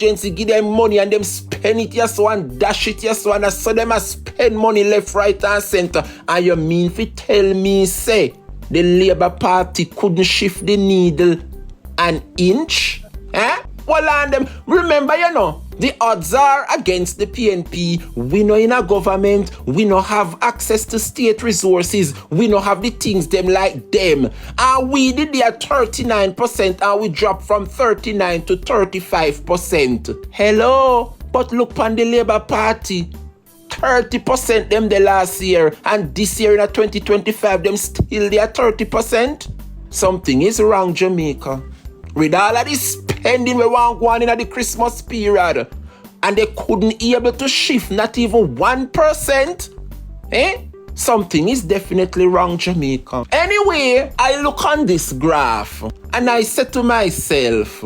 agency give them money and them spend it yes so and dash it yes so and so them a spend money left, right and center. And you mean fi tell me say the Labour Party couldn't shift the needle an inch? Well, and them remember, the odds are against the PNP. We know in a government, we no have access to state resources. We no have the things them like them. And we did there 39% and we dropped from 39 to 35%. Hello? But look on the Labour Party. 30% them the last year, and this year in 2025 them still there 30%. Something is wrong, Jamaica. With all of this spending we want going in the Christmas period, and they couldn't be able to shift not even 1%. Something is definitely wrong, Jamaica. Anyway, I look on this graph and I said to myself,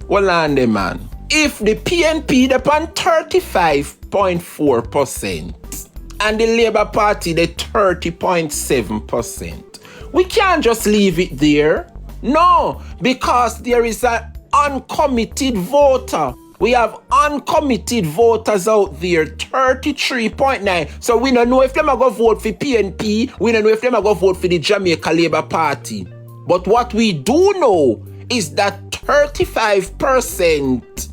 well, on the man, if the PNP upon 35.4% and the Labour Party the 30.7%, we can't just leave it there. No, because there is an uncommitted voter. We have uncommitted voters out there, 33.9. So we don't know if them are going to vote for PNP. We don't know if them are going to vote for the Jamaica Labour Party. But what we do know is that 35%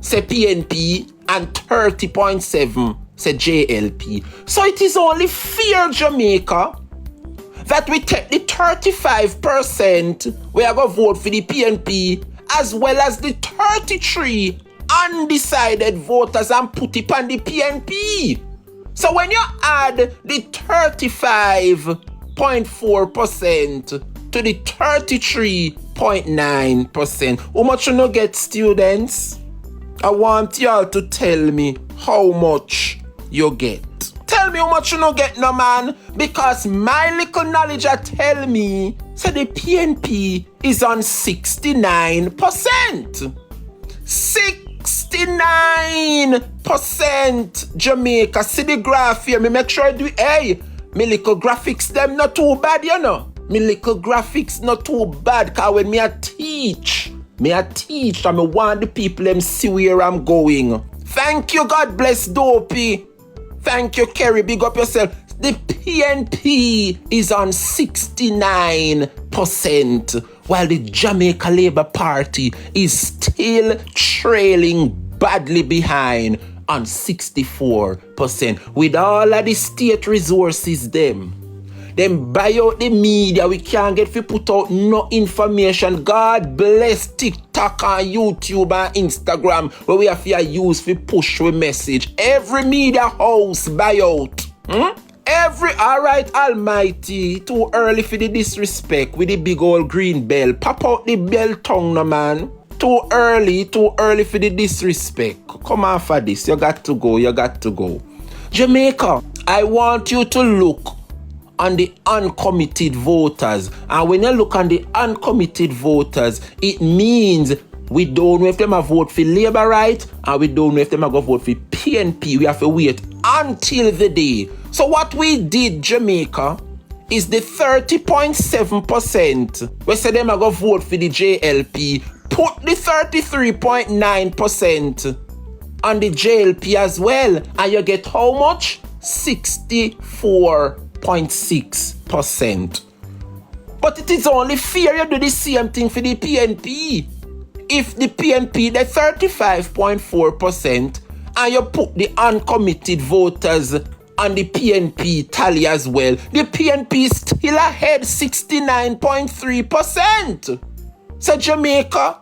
say PNP and 30.7% say JLP. So it is only fair, Jamaica, that we take the 35% we are going to vote for the PNP as well as the 33 undecided voters and put it on the PNP. So when you add the 35.4% to the 33.9%, how much you get, students? I want y'all to tell me how much you get. Tell me how much you get, no man, because my little knowledge tell me so the PNP is on 69%. 69% Jamaica. See the graph here. Me make sure I do. Hey, me little graphics them not too bad, Me little graphics not too bad, cause when me I teach and me want the people them see where I'm going. Thank you, God bless Dopey. Thank you, Kerry. Big up yourself. The PNP is on 69%, while the Jamaica Labour Party is still trailing badly behind on 64%. With all of the state resources, them buy out the media. We can't get to put out no information. God bless TikTok and YouTube and Instagram where we have to use for push with message. Every media house buy out. Alright, Almighty. Too early for the disrespect with the big old green bell. Pop out the bell tongue, no man. Too early for the disrespect. Come on for this. You got to go. Jamaica, I want you to look on the uncommitted voters. And when you look on the uncommitted voters, it means we don't know if them are vote for Labour, right? And we don't know if them are going to vote for PNP. We have to wait until the day. So what we did, Jamaica, is the 30.7%. We said them are going to vote for the JLP. Put the 33.9% on the JLP as well. And you get how much? 64.6%. But it is only fair you do the same thing for the PNP. If the PNP the 35.4% and you put the uncommitted voters on the PNP tally as well, the PNP is still ahead 69.3%. So Jamaica,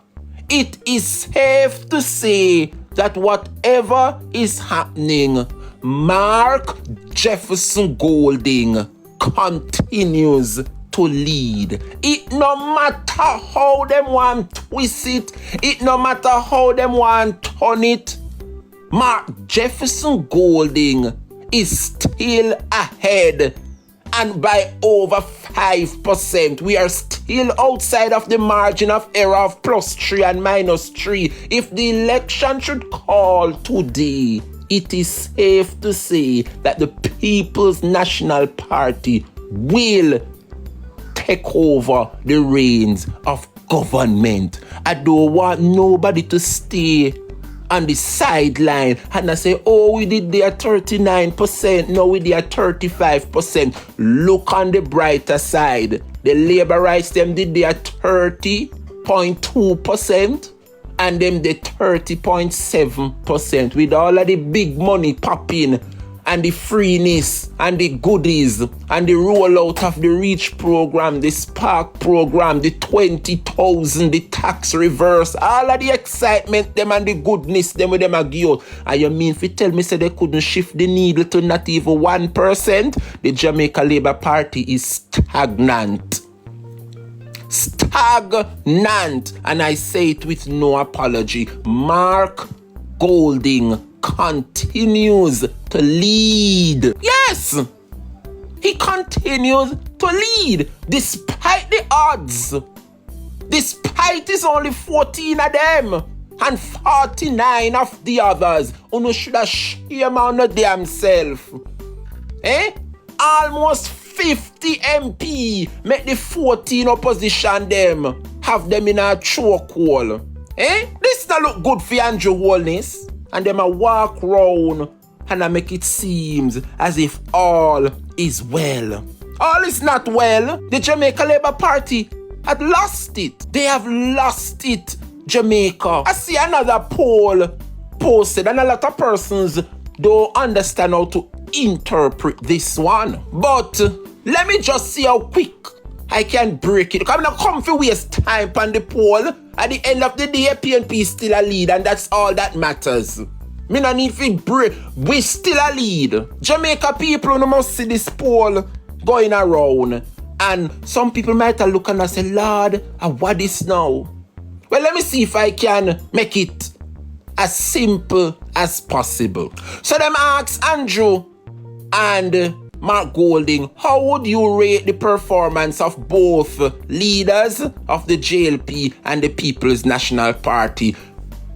it is safe to say that whatever is happening, Mark Jefferson Golding continues to lead. It no matter how them want twist it, it no matter how them want turn it, Mark Jefferson Golding is still ahead, and by over 5%. We are still outside of the margin of error of +3 and -3. If the election should call today, it is safe to say that the People's National Party will take over the reins of government. I don't want nobody to stay on the sideline and I say, oh, we did there 39%, no, we did 35%. Look on the brighter side. The labor rights, them did there 30.2%. And them the 30.7% with all of the big money popping and the freeness and the goodies and the rollout of the REACH program, the Spark program, the 20,000, the tax reverse, all of the excitement them and the goodness them with them a give. And you mean if you tell me say they couldn't shift the needle to not even 1%, the Jamaica Labour Party is stagnant. Stagnant, and I say it with no apology. Mark Golding continues to lead. Yes, he continues to lead despite the odds. Despite it's only 14 of them and 49 of the others. You should have shame on the damn self. Almost 50 MP make the 14 opposition them have them in a chokehold. This not look good for Andrew Holness. And them a walk round and I make it seems as if all is well. All is not well. The Jamaica Labour Party had lost it. They have lost it, Jamaica. I see another poll posted and a lot of persons don't understand how to interpret this one. But let me just see how quick I can break it. I'm not come to waste time on the poll. At the end of the day, PNP is still a lead, and that's all that matters. Me no need to break. We still a lead. Jamaica people no must see this poll going around. And some people might have look and say, Lord, what is now? Well, let me see if I can make it as simple as possible. So them ask Andrew and Mark Golding, how would you rate the performance of both leaders of the JLP and the People's National Party?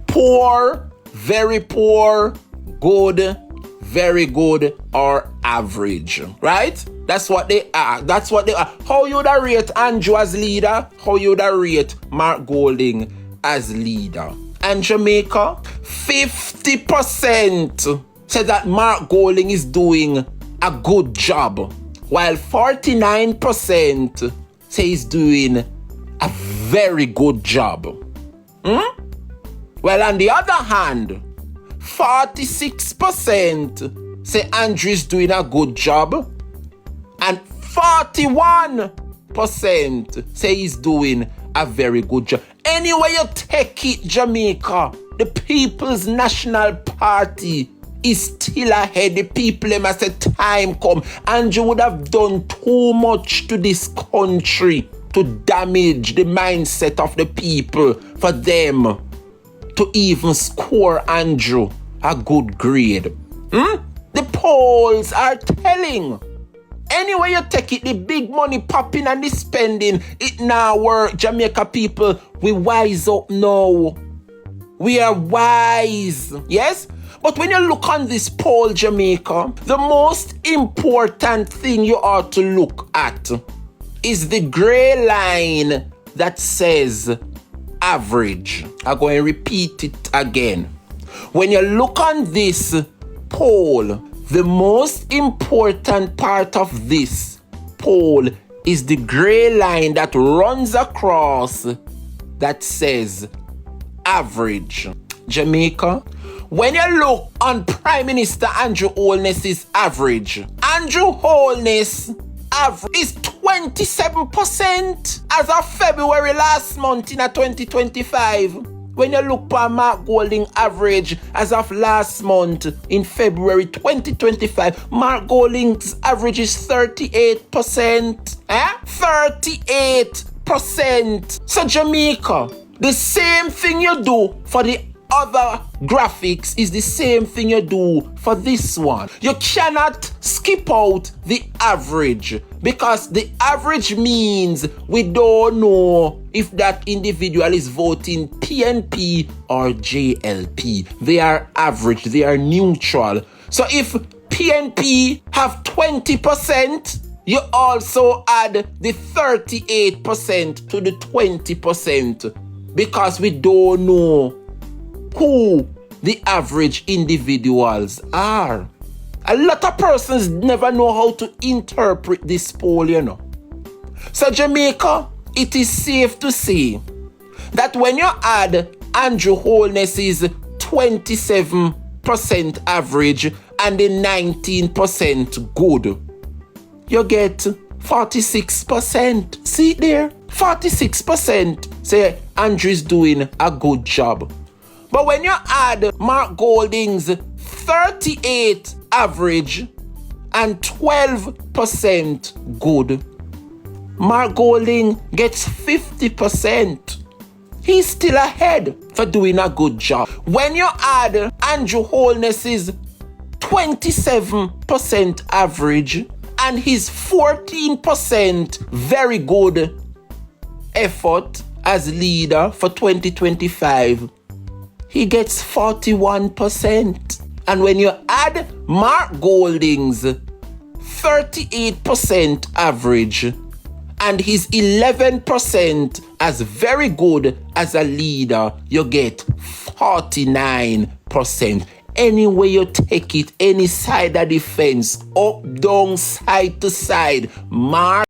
Poor, very poor, good, very good, or average, right? That's what they are. That's what they are. How you would rate Andrew as leader? How you would rate Mark Golding as leader? And Jamaica, 50% said that Mark Golding is doing a good job, while 49% say he's doing a very good job. Well, on the other hand, 46% say Andrew is doing a good job, and 41% say he's doing a very good job. Anyway you take it, Jamaica, the People's National Party is still ahead. The people must say time come. Andrew would have done too much to this country to damage the mindset of the people for them to even score Andrew a good grade. The polls are telling. Anyway you take it, the big money popping and the spending, it now work. Jamaica people, we wise up now. We are wise. Yes? But when you look on this poll, Jamaica, the most important thing you ought to look at is the gray line that says average. I'm going to repeat it again. When you look on this poll, the most important part of this poll is the gray line that runs across that says average. Jamaica, when you look on Prime Minister Andrew Holness's average, Andrew Holness average is 27% as of February last month in 2025. When you look for Mark Golding average as of last month in February 2025, Mark Golding's average is 38%. 38%. So Jamaica, the same thing you do for the other graphics is the same thing you do for this one. You cannot skip out the average because the average means we don't know if that individual is voting PNP or JLP. They are average, they are neutral. So if PNP have 20%, you also add the 38% to the 20% because we don't know who the average individuals are. A lot of persons never know how to interpret this poll, you know. So Jamaica, it is safe to say that when you add Andrew Holness's 27% average and the 19% good, you get 46%. See there? 46% say Andrew's doing a good job. But when you add Mark Golding's 38 average and 12% good, Mark Golding gets 50%. He's still ahead for doing a good job. When you add Andrew Holness's 27% average and his 14% very good effort as leader for 2025, he gets 41%. And when you add Mark Golding's 38% average and his 11% as very good as a leader, you get 49%. Any way you take it, any side of the fence, up, down, side to side, Mark